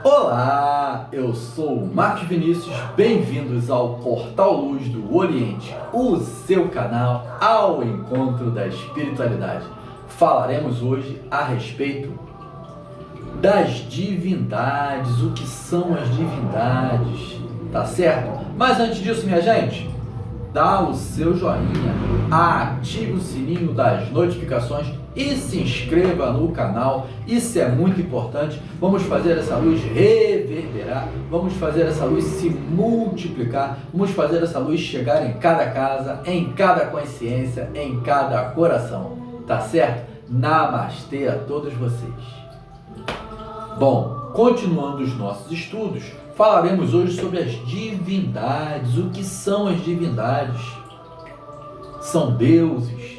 Olá, eu sou o Marcos Vinícius, bem-vindos ao Portal Luz do Oriente, o seu canal ao encontro da espiritualidade. Falaremos hoje a respeito das divindades, o que são as divindades, tá certo? Mas antes disso, minha gente, dá o seu joinha, ative o sininho das notificações e se inscreva no canal, isso é muito importante. Vamos fazer essa luz reverberar, vamos fazer essa luz se multiplicar, vamos fazer essa luz chegar em cada casa, em cada consciência, em cada coração, tá certo? Namastê a todos vocês. Bom, continuando os nossos estudos, falaremos hoje sobre as divindades. O que são as divindades? São deuses.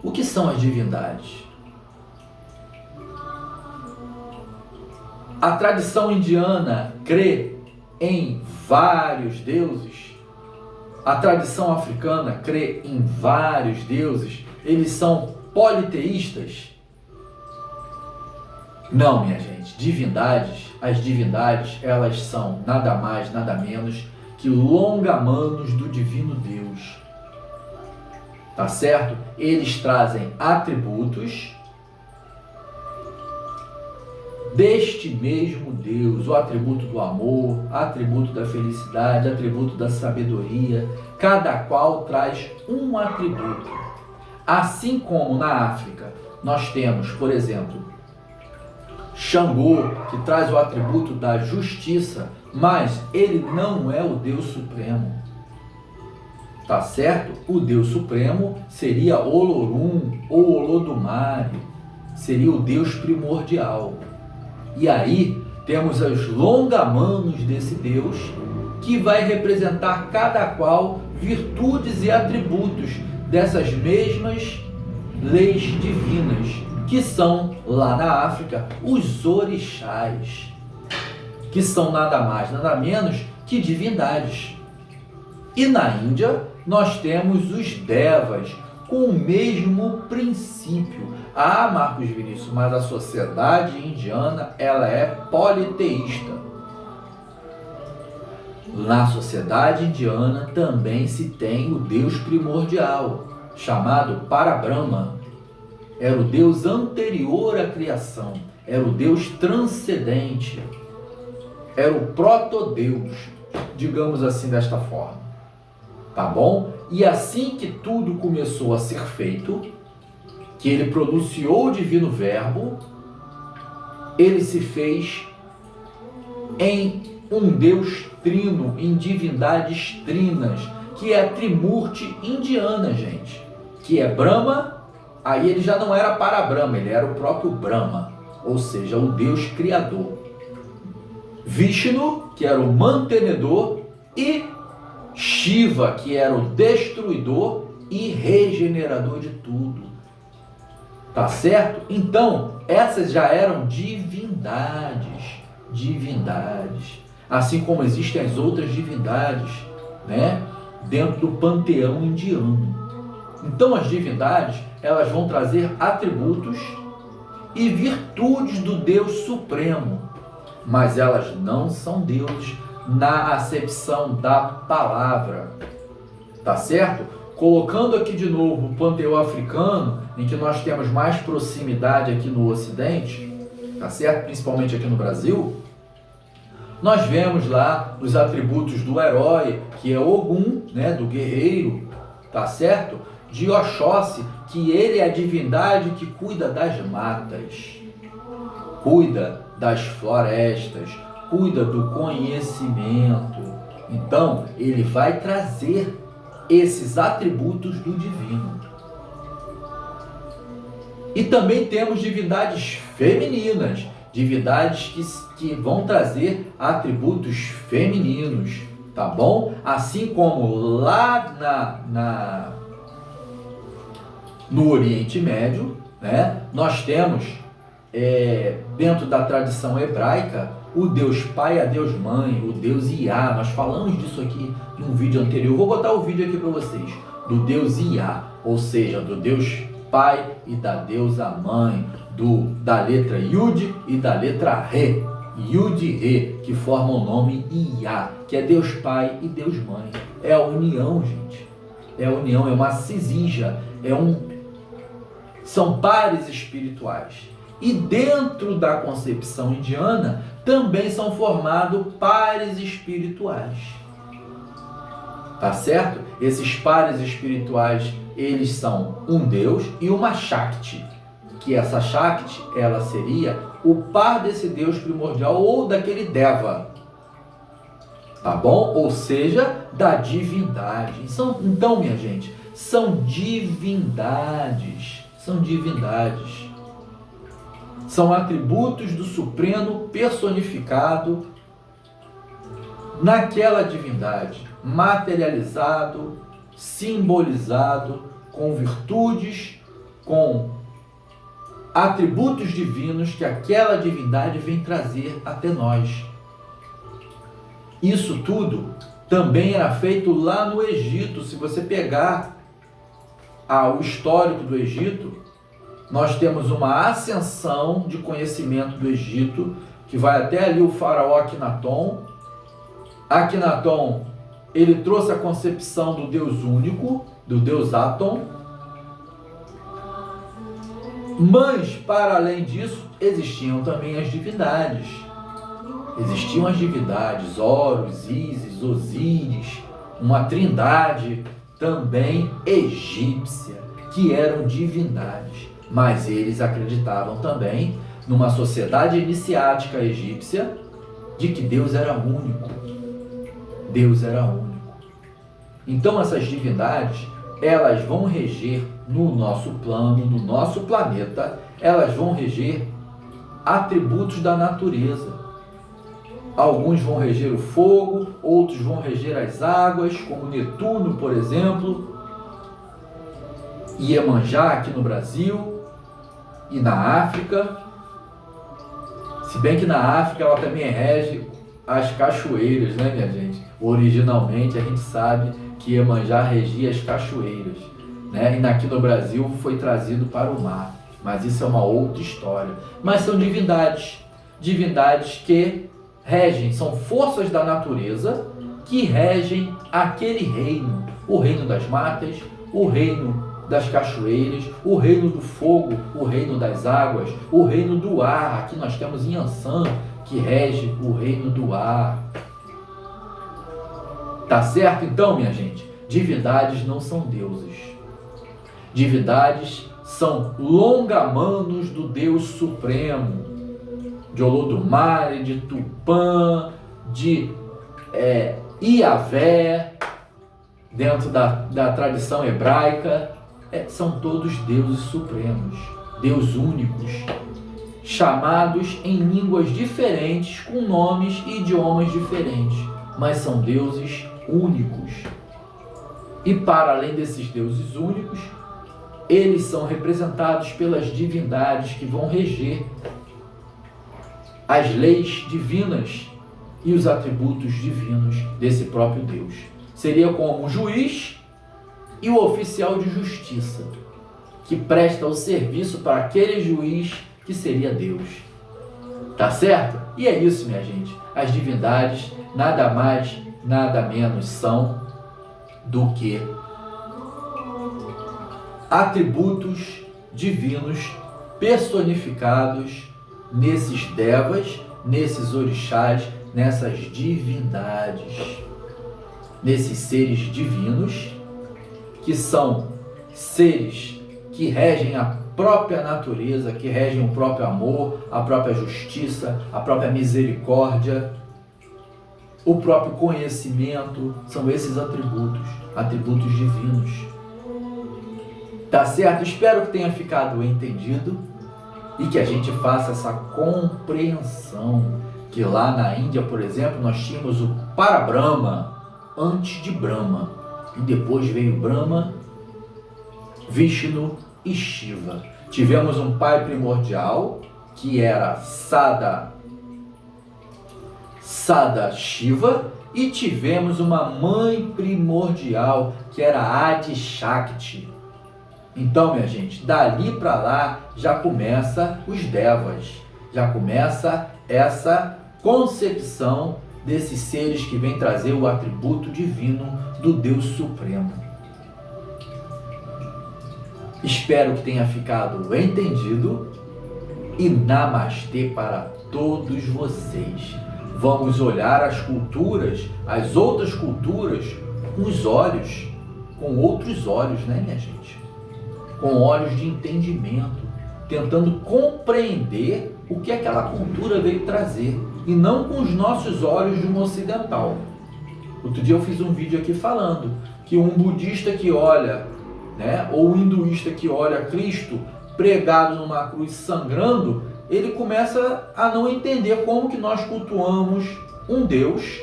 O que são as divindades? A tradição indiana crê em vários deuses. A tradição africana crê em vários deuses. Eles são politeístas? Não, minha gente. As divindades, elas são nada mais, nada menos que longa-manos do divino Deus. Tá certo? Eles trazem atributos deste mesmo Deus, o atributo do amor, atributo da felicidade, atributo da sabedoria. Cada qual traz um atributo. Assim como na África nós temos, por exemplo, Xangô, que traz o atributo da justiça, mas ele não é o Deus Supremo. Tá certo? O Deus Supremo seria Olorum ou Olodumare, seria o Deus primordial. E aí temos os longa-manos desse Deus, que vai representar cada qual virtudes e atributos dessas mesmas leis divinas, que são, lá na África, os orixás, que são nada mais, nada menos que divindades. E na Índia, nós temos os devas, com o mesmo princípio. Ah, Marcos Vinícius, mas a sociedade indiana, ela é politeísta. Na sociedade indiana também se tem o Deus primordial, chamado Parabrahma. Era o Deus anterior à criação, era o Deus transcendente, era o protodeus, digamos assim, desta forma. Tá bom? E assim que tudo começou a ser feito, que ele pronunciou o divino verbo, ele se fez em um Deus trino, em divindades trinas, que é a Trimurti indiana, gente, que é Brahma. Aí ele já não era Parabrahma, ele era o próprio Brahma, ou seja, o Deus criador. Vishnu, que era o mantenedor, e Shiva, que era o destruidor e regenerador de tudo. Tá certo? Então, essas já eram divindades. Assim como existem as outras divindades, né, dentro do panteão indiano. Então, as divindades, elas vão trazer atributos e virtudes do Deus Supremo, mas elas não são deuses na acepção da palavra, tá certo? Colocando aqui de novo o panteão africano, em que nós temos mais proximidade aqui no Ocidente, tá certo? Principalmente aqui no Brasil, nós vemos lá os atributos do herói, que é Ogum, né, do guerreiro, tá certo? De Oxóssi, que ele é a divindade que cuida das matas, cuida das florestas, cuida do conhecimento. Então, ele vai trazer esses atributos do divino. E também temos divindades femininas, divindades que vão trazer atributos femininos, tá bom? Assim como lá no Oriente Médio, né, nós temos, dentro da tradição hebraica, o Deus Pai, a Deus Mãe, o Deus Iá. Nós falamos disso aqui em um vídeo anterior. Vou botar o vídeo aqui para vocês. Do Deus Iá, ou seja, do Deus Pai e da deusa Mãe, da letra Yud e da letra Re. Yud e Re, que formam o nome Iá, que é Deus Pai e Deus Mãe. É a união, gente. É a união, é uma cisija, são pares espirituais. E dentro da concepção indiana também são formados pares espirituais. Tá certo? Esses pares espirituais, eles são um Deus e uma Shakti, que essa Shakti, ela seria o par desse Deus primordial ou daquele Deva, tá bom? Ou seja, da divindade. Então, minha gente, são divindades, são atributos do Supremo personificado naquela divindade, materializado, simbolizado, com virtudes, com atributos divinos que aquela divindade vem trazer até nós. Isso tudo também era feito lá no Egito. Se você pegar o histórico do Egito, nós temos uma ascensão de conhecimento do Egito, que vai até ali o faraó Akhenaton. Akhenaton, ele trouxe a concepção do Deus único, do Deus Aton. Mas, para além disso, existiam também as divindades. Existiam as divindades, Horus, Ísis, Osíris, uma trindade também egípcia, que eram divindades. Mas eles acreditavam também, numa sociedade iniciática egípcia, de que Deus era único. Deus era único. Então essas divindades, elas vão reger no nosso plano, no nosso planeta, elas vão reger atributos da natureza. Alguns vão reger o fogo, outros vão reger as águas, como Netuno, por exemplo, Iemanjá aqui no Brasil e na África. Se bem que na África ela também rege as cachoeiras, né, minha gente? Originalmente a gente sabe que Iemanjá regia as cachoeiras, né? E aqui no Brasil foi trazido para o mar. Mas isso é uma outra história. Mas são divindades que regem, são forças da natureza que regem aquele reino, o reino das matas, o reino das cachoeiras, o reino do fogo, o reino das águas, o reino do ar. Aqui nós temos Yansan, que rege o reino do ar. Tá certo? Então, minha gente, divindades não são deuses. Divindades são longamanos do Deus Supremo, de Olodumare, de Tupã, de Iavé, dentro da tradição hebraica. São todos deuses supremos, deuses únicos, chamados em línguas diferentes, com nomes e idiomas diferentes, mas são deuses únicos. E para além desses deuses únicos, eles são representados pelas divindades que vão reger as leis divinas e os atributos divinos desse próprio Deus. Seria como o juiz e o oficial de justiça, que presta o serviço para aquele juiz que seria Deus. Tá certo? E é isso, minha gente. As divindades nada mais, nada menos são do que atributos divinos personificados nesses devas, nesses orixás, nessas divindades, nesses seres divinos, que são seres que regem a própria natureza, que regem o próprio amor, a própria justiça, a própria misericórdia, o próprio conhecimento. São esses atributos divinos. Tá certo? Espero que tenha ficado entendido e que a gente faça essa compreensão, que lá na Índia, por exemplo, nós tínhamos o Parabrahma antes de Brahma, e depois veio Brahma, Vishnu e Shiva. Tivemos um pai primordial, que era Sada Shiva, e tivemos uma mãe primordial, que era Adi Shakti. Então, minha gente, dali para lá já começa os devas, já começa essa concepção desses seres que vêm trazer o atributo divino do Deus Supremo. Espero que tenha ficado entendido e namastê para todos vocês. Vamos olhar as culturas, as outras culturas, com outros olhos, né, minha gente? Com olhos de entendimento, tentando compreender o que aquela cultura veio trazer, e não com os nossos olhos de um ocidental. Outro dia eu fiz um vídeo aqui falando que um budista que olha, né, ou um hinduísta que olha Cristo pregado numa cruz sangrando, ele começa a não entender como que nós cultuamos um Deus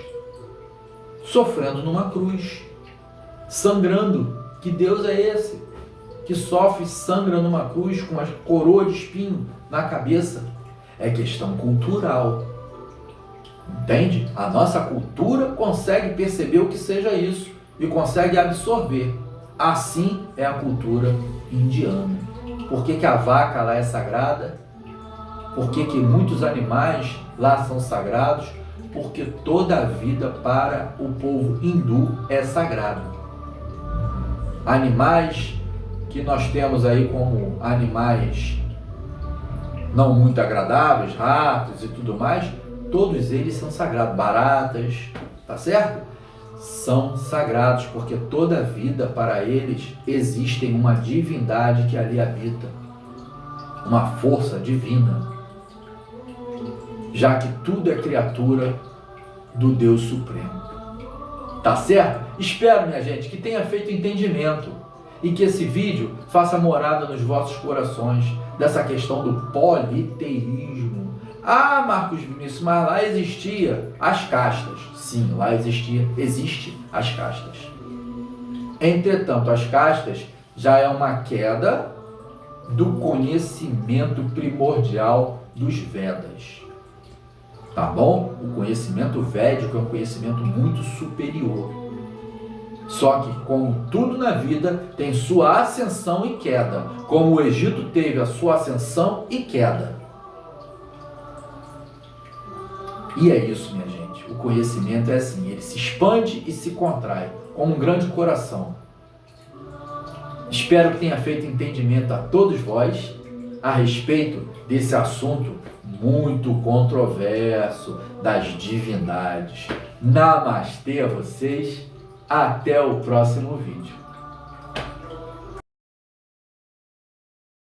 sofrendo numa cruz, sangrando. Que Deus é esse? Que sofre e sangra numa cruz com uma coroa de espinho na cabeça? É questão cultural. Entende? A nossa cultura consegue perceber o que seja isso e consegue absorver. Assim é a cultura indiana. Por que a vaca lá é sagrada? Por que muitos animais lá são sagrados? Porque toda a vida para o povo hindu é sagrada. Animais que nós temos aí como animais não muito agradáveis, ratos e tudo mais, todos eles são sagrados. Baratas, tá certo? São sagrados, porque toda a vida para eles existem uma divindade que ali habita, uma força divina, já que tudo é criatura do Deus Supremo. Tá certo? Espero, minha gente, que tenha feito entendimento e que esse vídeo faça morada nos vossos corações dessa questão do politeísmo. Ah, Marcos Vinícius, mas lá existia as castas. Sim, lá existe as castas. Entretanto, as castas já é uma queda do conhecimento primordial dos Vedas. Tá bom? O conhecimento védico é um conhecimento muito superior. Só que, como tudo na vida, tem sua ascensão e queda. Como o Egito teve a sua ascensão e queda. E é isso, minha gente. O conhecimento é assim, ele se expande e se contrai, como um grande coração. Espero que tenha feito entendimento a todos vós a respeito desse assunto muito controverso das divindades. Namastê a vocês. Até o próximo vídeo.